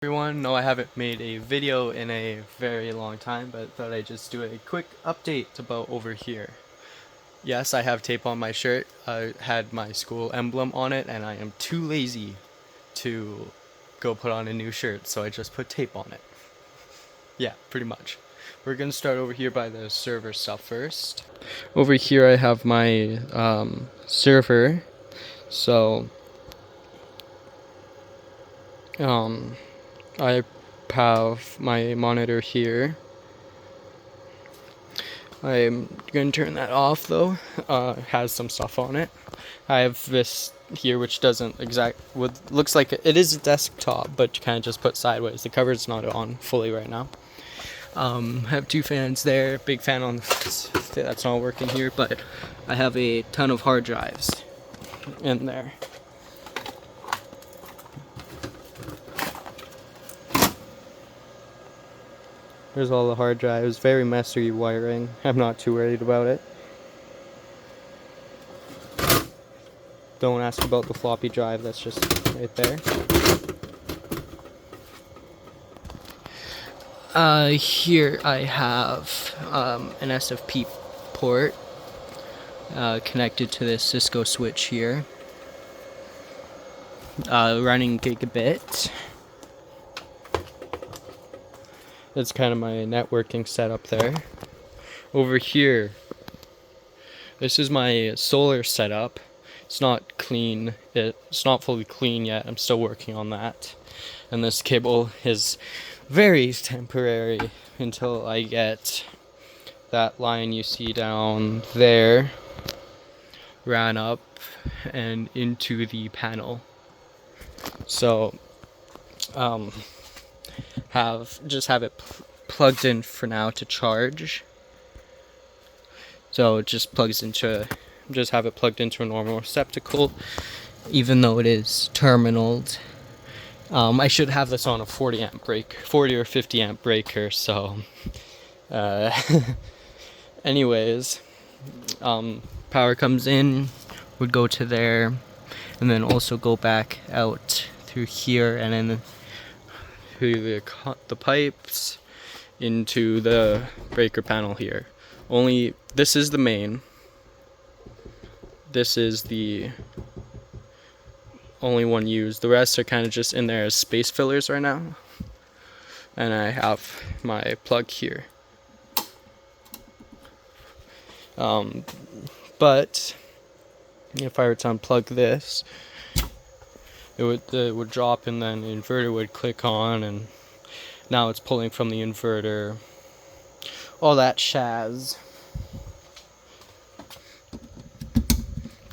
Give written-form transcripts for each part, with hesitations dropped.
Everyone, no, I haven't made a video in a very long time, but thought I'd just do a quick update about over here. Yes, I have tape on my shirt. I had my school emblem on it, and I am too lazy to go put on a new shirt, so I just put tape on it. Yeah, pretty much. We're gonna start over here by the server stuff first. Over here I have my server, so I have my monitor here. I'm going to turn that off though. It has some stuff on it. I have this here which doesn't looks like it is a desktop, but you kind of just put sideways. The cover's not on fully right now. I have two fans there. Big fan on that's not working here, but I have a ton of hard drives in there. There's all the hard drives. Very messy wiring. I'm not too worried about it. Don't ask about the floppy drive. That's just right there. Here I have an SFP port connected to this Cisco switch here. Running gigabit. That's kind of my networking setup there. Over here, this is my solar setup. It's not clean. It's not fully clean yet. I'm still working on that. And this cable is very temporary until I get that line you see down there ran up and into the panel. So, have it plugged in for now to charge. So it just have it plugged into a normal receptacle, even though it is terminaled. I should have this on a 40 or 50 amp breaker. So, anyways, power comes in, would go to there, and then also go back out through here, and then through the pipes into the breaker panel here. Only this is the main. This is the only one used. The rest are kind of just in there as space fillers right now. And I have my plug here. But if I were to unplug this, it would drop, and then the inverter would click on, and now it's pulling from the inverter. All that shaz.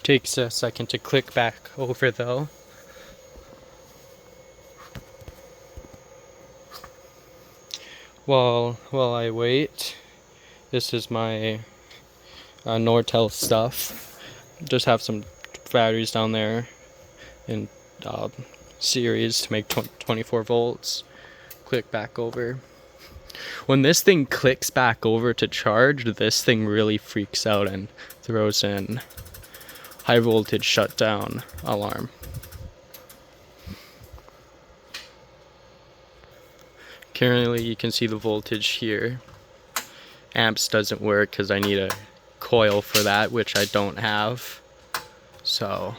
Takes a second to click back over though. While I wait, this is my Nortel stuff. Just have some batteries down there in series to make 24 volts. Click back over. When this thing clicks back over to charge, this thing really freaks out and throws in high voltage shutdown alarm. Currently you can see the voltage here. Amps doesn't work because I need a coil for that, which I don't have. So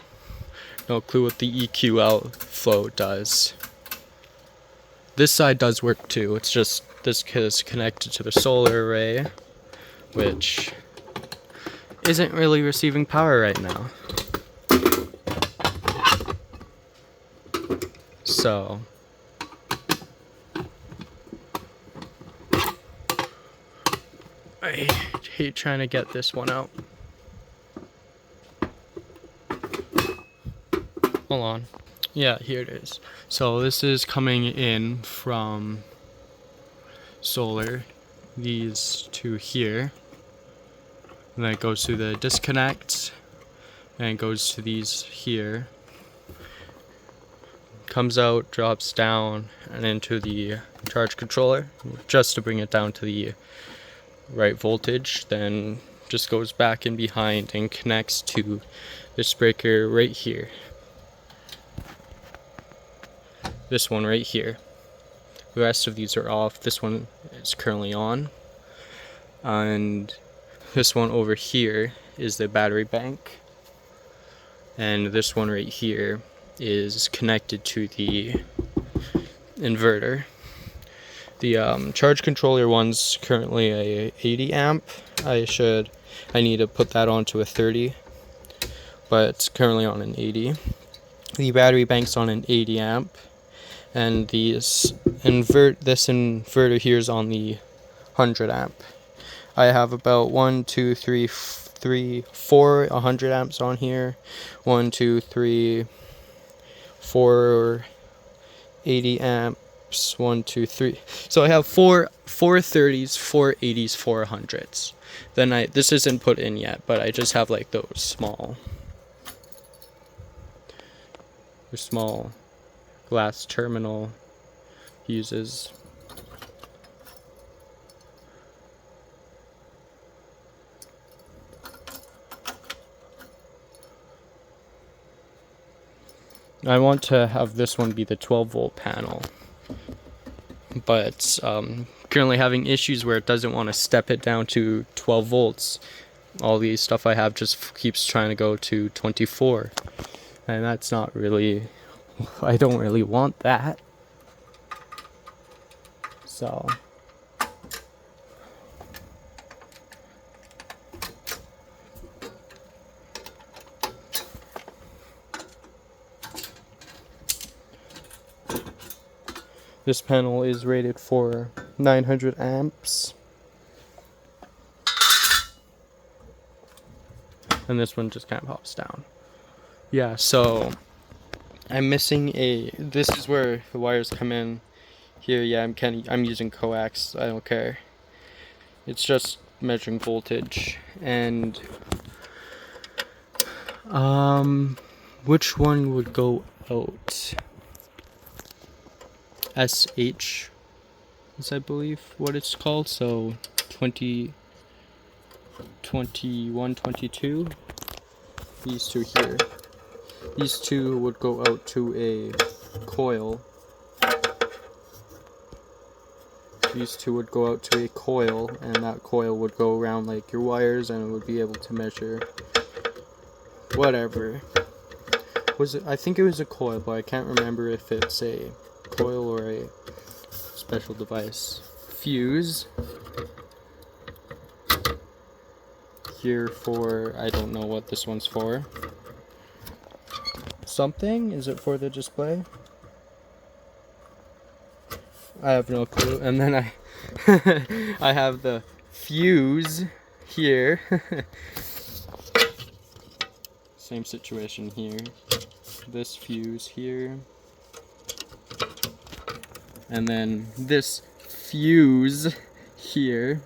no clue what the EQ outflow does. This side does work too. It's just this is connected to the solar array, which isn't really receiving power right now. So I hate trying to get this one out. Hold on. Yeah, here it is. So this is coming in from solar, these two here, and then it goes to the disconnect, and it goes to these here, comes out, drops down, and into the charge controller, just to bring it down to the right voltage, then just goes back in behind and connects to this breaker right here. This one right here. The rest of these are off. This one is currently on. And this one over here is the battery bank. And this one right here is connected to the inverter. The charge controller one's currently a 80 amp. I need to put that onto a 30, but it's currently on an 80. The battery bank's on an 80 amp, and this inverter here is on the 100 amp. I have about 1, 2, 3, 4 100 amps on here. 1, 2, 3, 4 80 amps. 1, 2, 3. So I have four 30s, 4 80s, 4 100s. Then this isn't put in yet, but I just have like those small glass terminal fuses. I want to have this one be the 12 volt panel, but currently having issues where it doesn't want to step it down to 12 volts. All the stuff I have just keeps trying to go to 24, and that's not really, I don't really want that. So this panel is rated for 900 amps. And this one just kind of pops down. Yeah, so I'm missing this is where the wires come in. Here, yeah, I'm using coax. I don't care. It's just measuring voltage. And which one would go out? SH is, I believe, what it's called. So 20, 21, 22. These two here. These two would go out to a coil. These two would go out to a coil, and that coil would go around like your wires, and it would be able to measure whatever. Was it? I think it was a coil, but I can't remember if it's a coil or a special device. Fuse. Here for, I don't know what this one's for. Something? Is it for the display? I have no clue. And then I have the fuse here. Same situation here. This fuse here. And then this fuse here.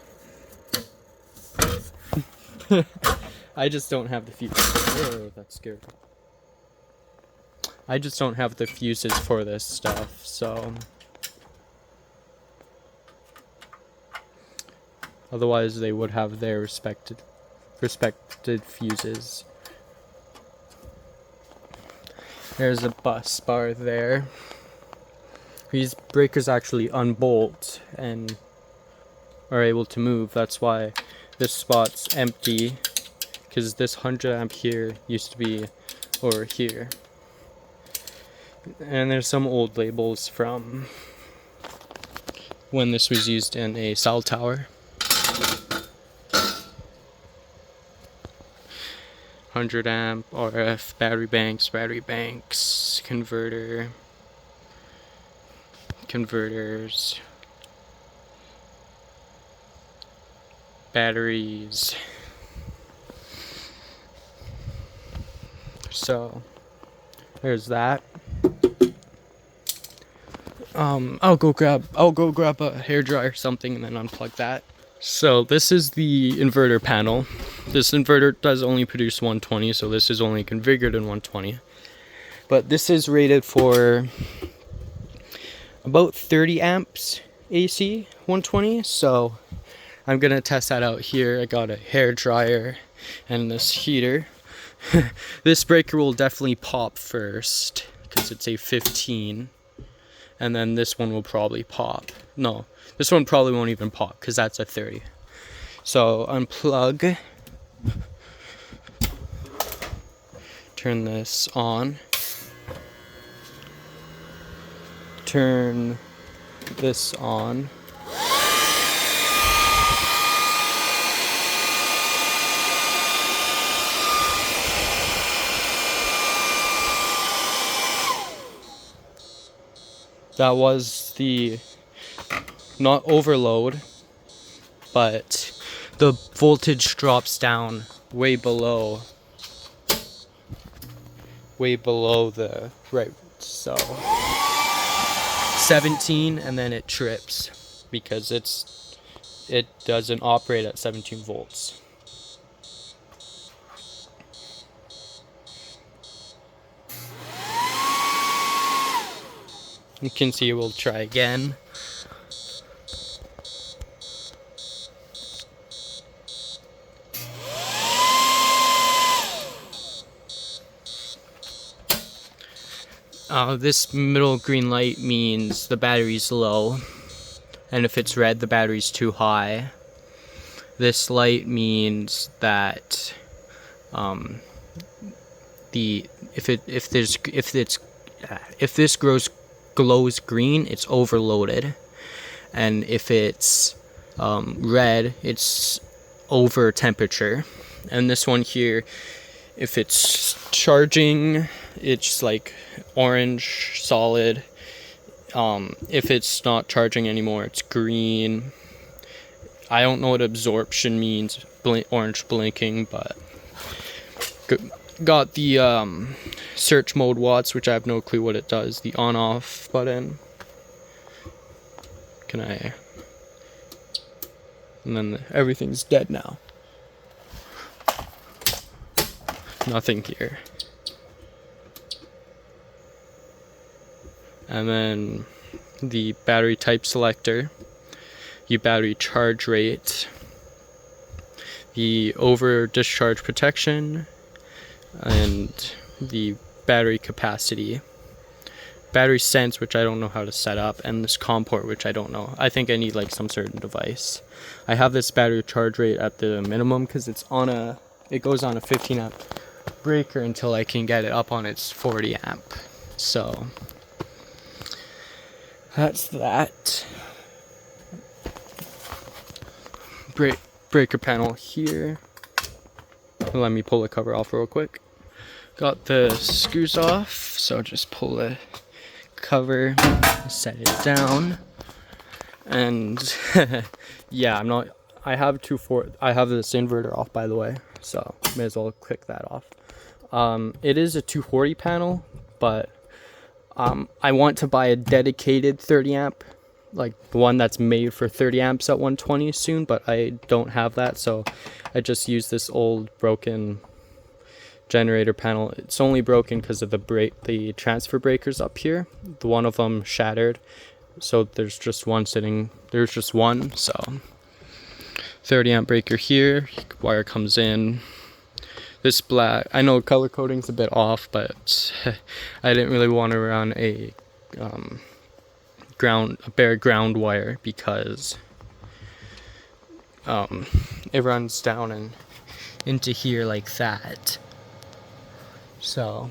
I just don't have the fuse. Oh, that's scary. I just don't have the fuses for this stuff, so otherwise they would have their respected fuses. There's a bus bar there. These breakers actually unbolt and are able to move. That's why this spot's empty, because this 100 amp here used to be over here. And there's some old labels from when this was used in a cell tower. 100 amp RF battery banks, converters, batteries. So there's that. I'll go grab a hairdryer or something and then unplug that. So this is the inverter panel. This inverter does only produce 120, so this is only configured in 120. But this is rated for about 30 amps AC 120, so I'm gonna test that out here. I got a hairdryer and this heater. This breaker will definitely pop first because it's a 15. and then this one will probably pop. No, this one probably won't even pop because that's a 30. So unplug, turn this on, turn this on. That was the, not overload, but the voltage drops down way below the, right, so 17, and then it trips because it doesn't operate at 17 volts. You can see we'll try again. This middle green light means the battery's low, and if it's red, the battery's too high. This light means that if this glows green, it's overloaded, and if it's red, it's over temperature. And this one here, if it's charging, it's like orange solid. If it's not charging anymore, it's green. I don't know what absorption means, orange blinking, but got the search mode watts, which I have no clue what it does. The on off button. And then everything's dead now. Nothing here. And then the battery type selector, the battery charge rate, the over discharge protection, and the battery capacity, battery sense, which I don't know how to set up, and this COM port, which I don't know. I think I need like some certain device. I have this battery charge rate at the minimum because it goes on a 15 amp breaker until I can get it up on its 40 amp. So that's that. Breaker panel here. Let me pull the cover off real quick. Got the screws off, so just pull the cover, set it down, and yeah, I have this inverter off, by the way, so may as well click that off. It is a 240 panel, but I want to buy a dedicated 30 amp, like the one that's made for 30 amps at 120 soon, but I don't have that, so I just use this old broken generator panel. It's only broken because of the transfer breakers up here. The one of them shattered, so there's just one, so 30 amp breaker here, wire comes in. This black, I know color coding's a bit off, but I didn't really want to run a bare ground wire because it runs down and into here like that. So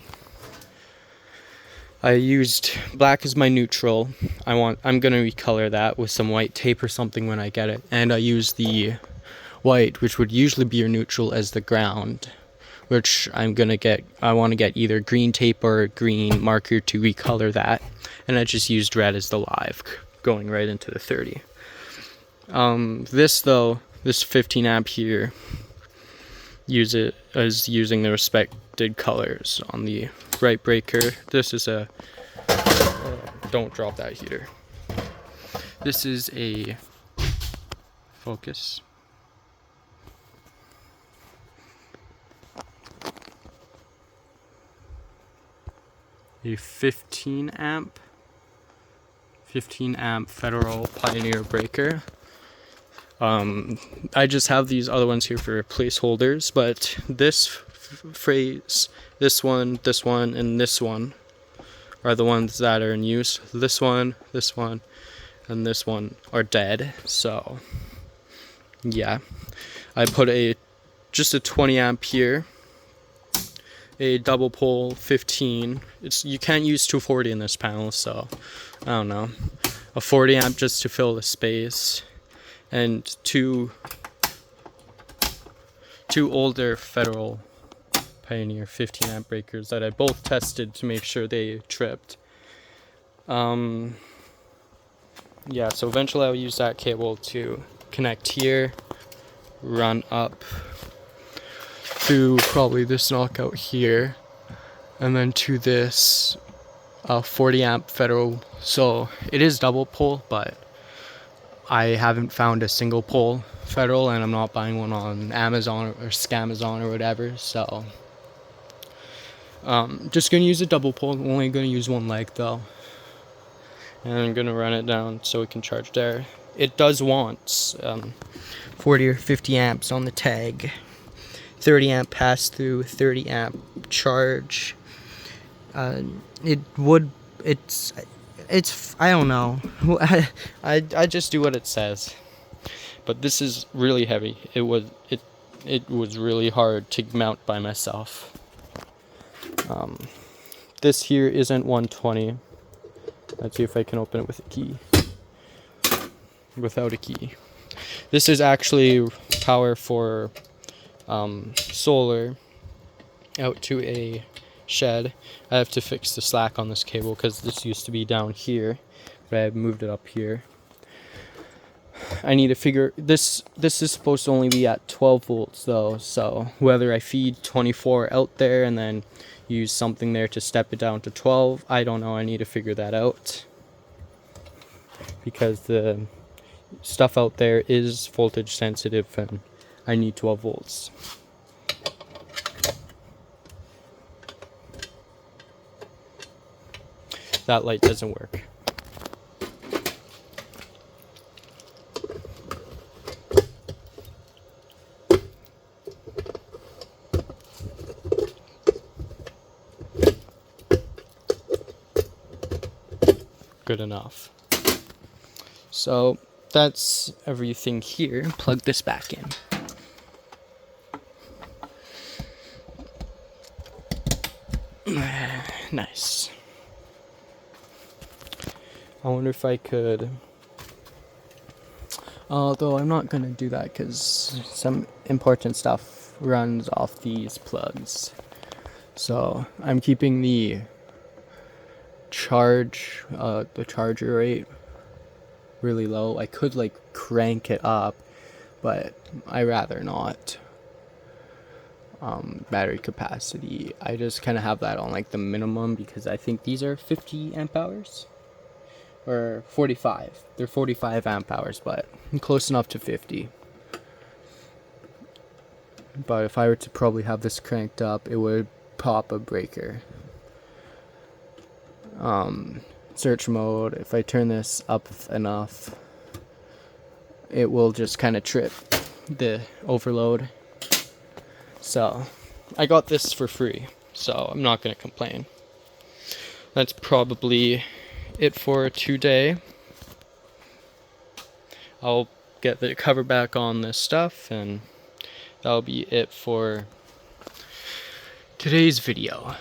I used black as my neutral. I'm gonna recolor that with some white tape or something when I get it, and I used the white, which would usually be your neutral, as the ground, which I want to get either green tape or a green marker to recolor that, and I just used red as the live, going right into the 30. This 15 amp here, use it as using the respected colors on the right breaker. This is a don't drop that heater. This is a focus. A 15 amp Federal Pioneer breaker. I just have these other ones here for placeholders, but this phrase, this one, and this one are the ones that are in use. This one, and this one are dead. So yeah, I put just a 20 amp here, a double pole 15. You can't use 240 in this panel, so I don't know. A 40 amp just to fill the space, and two older Federal Pioneer 15 amp breakers that I both tested to make sure they tripped. Yeah, so eventually I'll use that cable to connect here, run up to probably this knockout here, and then to this 40 amp Federal. So it is double pole, but I haven't found a single pole Federal, and I'm not buying one on Amazon or Scamazon or whatever, so just gonna use a double pole. I'm only gonna use one leg though, and I'm gonna run it down so it can charge there. It does want 40 or 50 amps on the tag, 30 amp pass through, 30 amp charge. It's I don't know. I just do what it says. But this is really heavy. It was really hard to mount by myself. This here isn't 120. Let's see if I can open it with a key. Without a key. This is actually power for solar out to a shed. I have to fix the slack on this cable because this used to be down here, but I've moved it up here. I need to figure this is supposed to only be at 12 volts though, so whether I feed 24 out there and then use something there to step it down to 12, I don't know. I need to figure that out because the stuff out there is voltage sensitive and I need 12 volts. That light doesn't work. Good enough. So that's everything here. Plug this back in. Nice. I wonder if I could, although I'm not gonna do that because some important stuff runs off these plugs. So I'm keeping the charger rate really low. I could like crank it up, but I rather not. Battery capacity, I just kind of have that on like the minimum because I think these are 50 amp hours or 45. They're 45 amp hours, but I'm close enough to 50. But if I were to probably have this cranked up, it would pop a breaker. Search mode, if I turn this up enough, it will just kind of trip the overload. So I got this for free, so I'm not going to complain. That's probably it for today. I'll get the cover back on this stuff, and that'll be it for today's video.